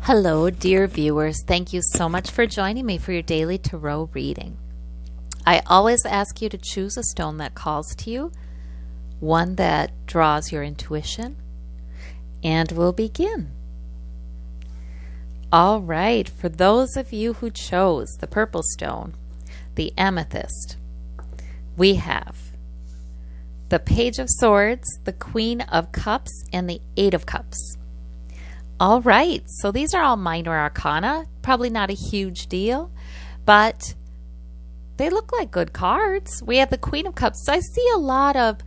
Hello, dear viewers. Thank you so much for joining me for your daily tarot reading. I always ask you to choose a stone that calls to you, one that draws your intuition, and we'll begin. All right, for those of you who chose the purple stone, the amethyst, we have the Page of Swords, the Queen of Cups, and the Eight of Cups. All right, so these are all minor arcana, probably not a huge deal, but they look like good cards. We have the Queen of Cups. I see a lot of,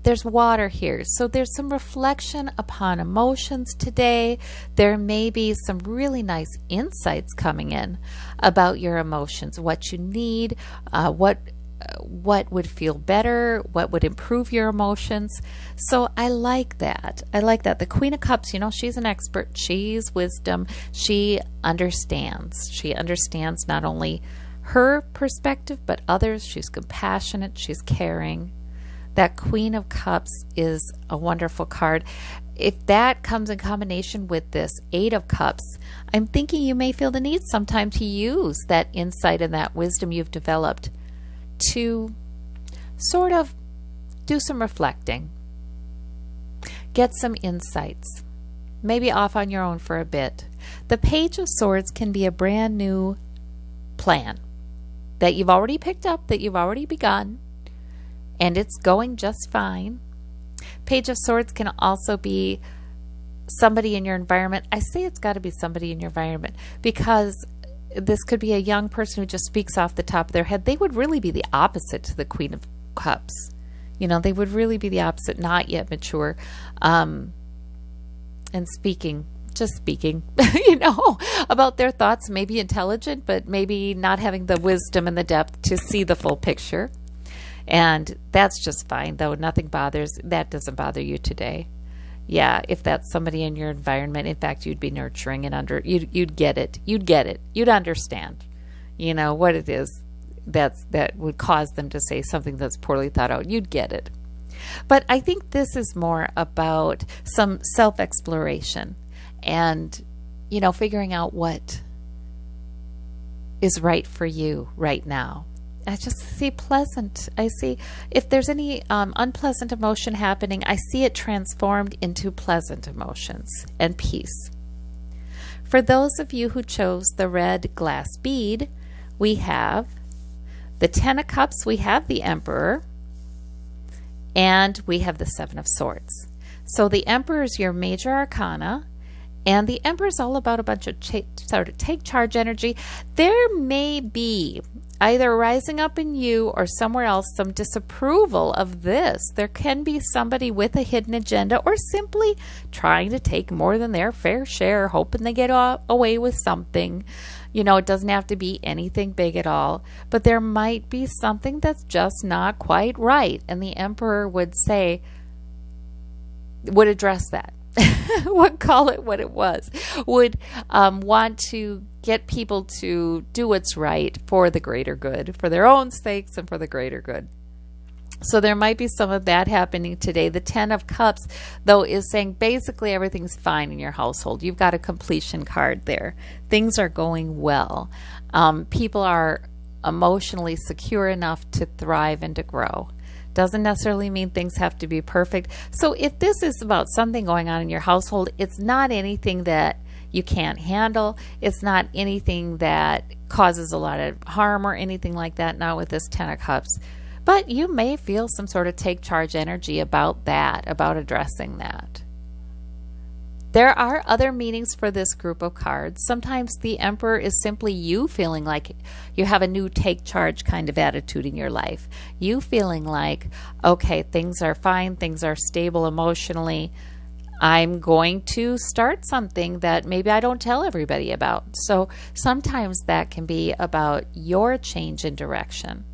there's water here, so there's some reflection upon emotions today. There may be some really nice insights coming in about your emotions, what you need, what would feel better, what would improve your emotions. So I like that. I like that. The Queen of Cups, you know, she's an expert. She's wisdom. She understands. She understands not only her perspective, but others. She's compassionate. She's caring. That Queen of Cups is a wonderful card. If that comes in combination with this Eight of Cups, I'm thinking you may feel the need sometime to use that insight and that wisdom you've developed to sort of do some reflecting, get some insights, maybe off on your own for a bit. The Page of Swords can be a brand new plan that you've already picked up, that you've already begun, and it's going just fine. Page of Swords can also be somebody in your environment. I say it's got to be somebody in your environment because this could be a young person who just speaks off the top of their head. They would really be the opposite to the Queen of Cups. You know, they would really be the opposite, not yet mature. And just speaking, you know, about their thoughts, maybe intelligent, but maybe not having the wisdom and the depth to see the full picture. And that's just fine, though. Nothing bothers. That doesn't bother you today. Yeah, if that's somebody in your environment, in fact, you'd be nurturing and you'd get it. You'd get it. You'd understand, you know, what it is that would cause them to say something that's poorly thought out. You'd get it. But I think this is more about some self-exploration and, you know, figuring out what is right for you right now. I just see pleasant. I see if there's any unpleasant emotion happening, I see it transformed into pleasant emotions and peace. For those of you who chose the red glass bead, we have the Ten of Cups, we have the Emperor, and we have the Seven of Swords. So the Emperor is your major arcana, and the Emperor is all about a bunch of sort of take charge energy. There may be either rising up in you or somewhere else some disapproval of this. There can be somebody with a hidden agenda or simply trying to take more than their fair share, hoping they get away with something. You know, it doesn't have to be anything big at all, but there might be something that's just not quite right. And the Emperor would address that. Would call it what it was, would want to get people to do what's right for the greater good, for their own sakes and for the greater good. So there might be some of that happening today. The Ten of Cups, though, is saying basically everything's fine in your household. You've got a completion card there. Things are going well. People are emotionally secure enough to thrive and to grow. Doesn't necessarily mean things have to be perfect. So if this is about something going on in your household, it's not anything that you can't handle. It's not anything that causes a lot of harm or anything like that, not with this Ten of Cups. But you may feel some sort of take charge energy about that, about addressing that. There are other meanings for this group of cards. Sometimes the Emperor is simply you feeling like you have a new take charge kind of attitude in your life. You feeling like, okay, things are fine, things are stable emotionally. I'm going to start something that maybe I don't tell everybody about. So sometimes that can be about your change in direction.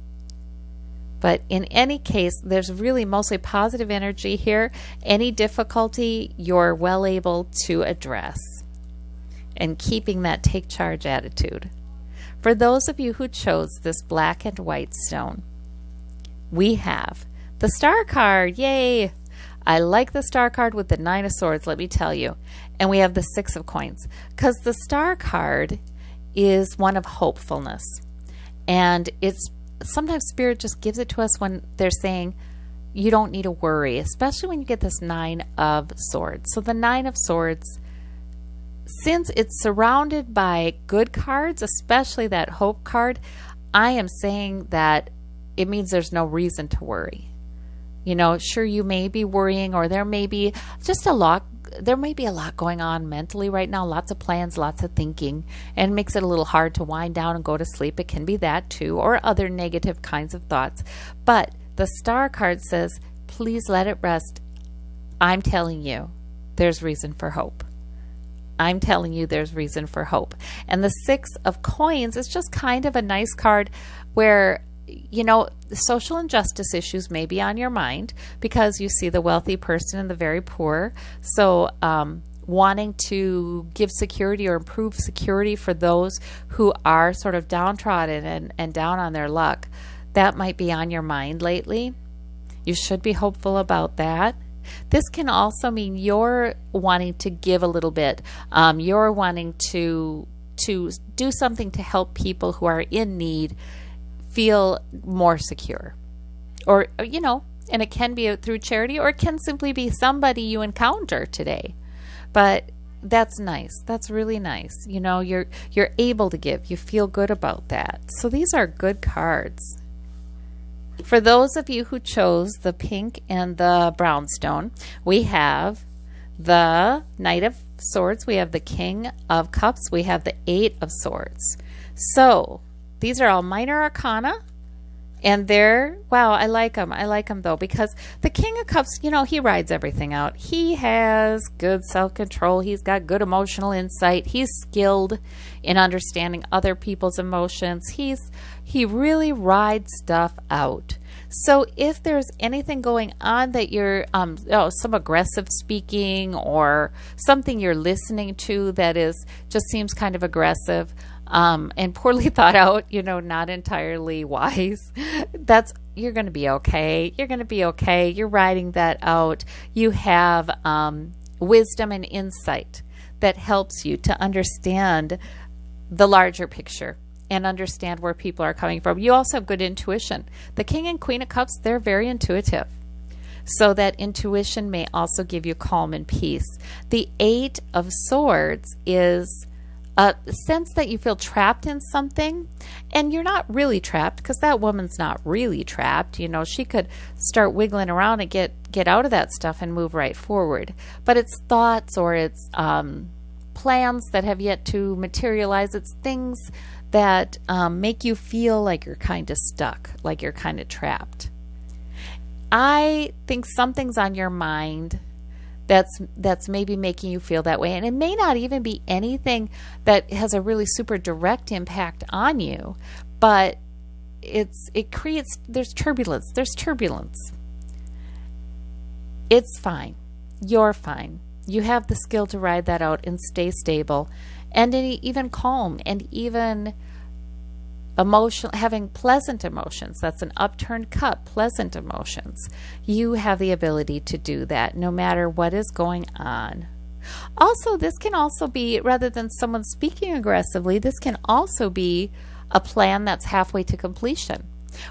But in any case, there's really mostly positive energy here. Any difficulty, you're well able to address and keeping that take charge attitude. For those of you who chose this black and white stone, we have the Star card. Yay! I like the Star card with the Nine of Swords, let me tell you. And we have the Six of Coins, because the Star card is one of hopefulness. And it's sometimes Spirit just gives it to us when they're saying you don't need to worry, especially when you get this Nine of Swords. So the Nine of Swords, since it's surrounded by good cards, especially that Hope card, I am saying that it means there's no reason to worry. You know, sure, you may be worrying, or there may be just a lot going on mentally right now, lots of plans, lots of thinking, and it makes it a little hard to wind down and go to sleep. It can be that too, or other negative kinds of thoughts. But the Star card says, please let it rest. I'm telling you, there's reason for hope. I'm telling you there's reason for hope. And the Six of Coins is just kind of a nice card where, you know, social injustice issues may be on your mind because you see the wealthy person and the very poor. So wanting to give security or improve security for those who are sort of downtrodden and down on their luck, that might be on your mind lately. You should be hopeful about that. This can also mean you're wanting to give a little bit. You're wanting to do something to help people who are in need feel more secure. Or, you know, and it can be through charity, or it can simply be somebody you encounter today. But that's nice. That's really nice. You know, you're able to give. You feel good about that. So these are good cards. For those of you who chose the pink and the brownstone, we have the Knight of Swords, we have the King of Cups, we have the Eight of Swords. So these are all minor arcana, and they're, wow, I like them. I like them though, because the King of Cups, you know, he rides everything out. He has good self-control. He's got good emotional insight. He's skilled in understanding other people's emotions. He really rides stuff out. So if there's anything going on that you're, some aggressive speaking or something you're listening to that is just seems kind of aggressive, and poorly thought out, you know, not entirely wise, you're going to be okay. You're going to be okay. You're riding that out. You have wisdom and insight that helps you to understand the larger picture and understand where people are coming from. You also have good intuition. The King and Queen of Cups, they're very intuitive. So that intuition may also give you calm and peace. The Eight of Swords is a sense that you feel trapped in something, and you're not really trapped, because that woman's not really trapped. You know, she could start wiggling around and get out of that stuff and move right forward. But it's thoughts, or it's plans that have yet to materialize. It's things that make you feel like you're kind of stuck, like you're kind of trapped. I think something's on your mind that's maybe making you feel that way, and it may not even be anything that has a really super direct impact on you, but there's turbulence. It's fine. You're fine. You have the skill to ride that out and stay stable, and even calm, and even having pleasant emotions. That's an upturned cup, pleasant emotions. You have the ability to do that no matter what is going on. Also, this can also be, rather than someone speaking aggressively, this can also be a plan that's halfway to completion,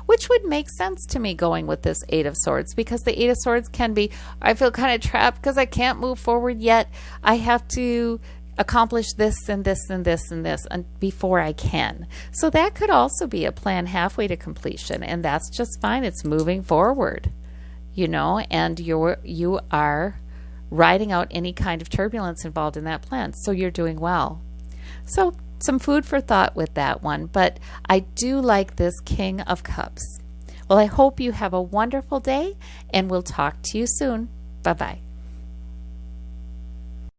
which would make sense to me going with this Eight of Swords, because the Eight of Swords can be, I feel kind of trapped because I can't move forward yet. I have to accomplish this and this and this and this before I can. So that could also be a plan halfway to completion, and that's just fine. It's moving forward, you know, and you are riding out any kind of turbulence involved in that plan. So you're doing well. So some food for thought with that one, but I do like this King of Cups. Well, I hope you have a wonderful day, and we'll talk to you soon. Bye-bye.